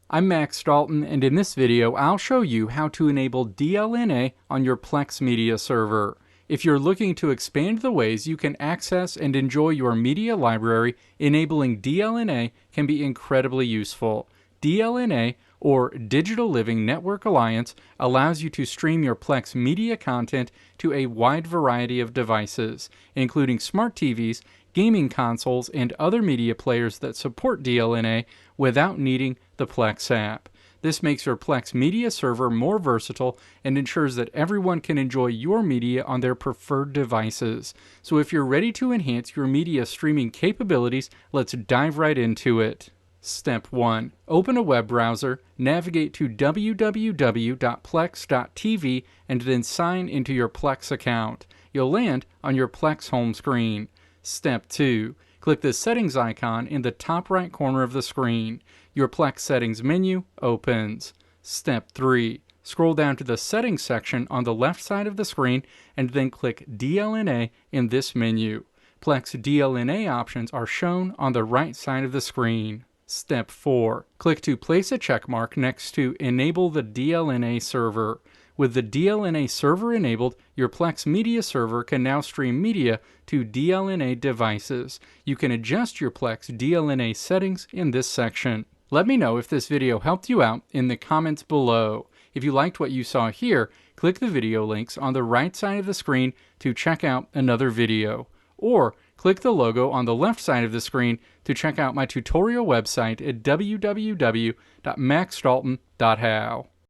I'm Max Dalton, and in this video I'll show you how to enable DLNA on your Plex Media Server. If you're looking to expand the ways you can access and enjoy your media library, enabling DLNA can be incredibly useful. DLNA, or Digital Living Network Alliance, allows you to stream your Plex media content to a wide variety of devices, including smart TVs, gaming consoles, and other media players that support DLNA without needing the Plex app. This makes your Plex Media Server more versatile and ensures that everyone can enjoy your media on their preferred devices. So if you're ready to enhance your media streaming capabilities, let's dive right into it. Step 1. Open a web browser, navigate to www.plex.tv, and then sign into your Plex account. You'll land on your Plex home screen. Step 2. Click the settings icon in the top right corner of the screen. Your Plex settings menu opens. Step 3. Scroll down to the settings section on the left side of the screen and then click DLNA in this menu. Plex DLNA options are shown on the right side of the screen. Step 4. Click to place a checkmark next to Enable the DLNA server. With the DLNA server enabled, your Plex Media Server can now stream media to DLNA devices. You can adjust your Plex DLNA settings in this section. Let me know if this video helped you out in the comments below. If you liked what you saw here, click the video links on the right side of the screen to check out another video. Or click the logo on the left side of the screen to check out my tutorial website at www.maxdalton.how.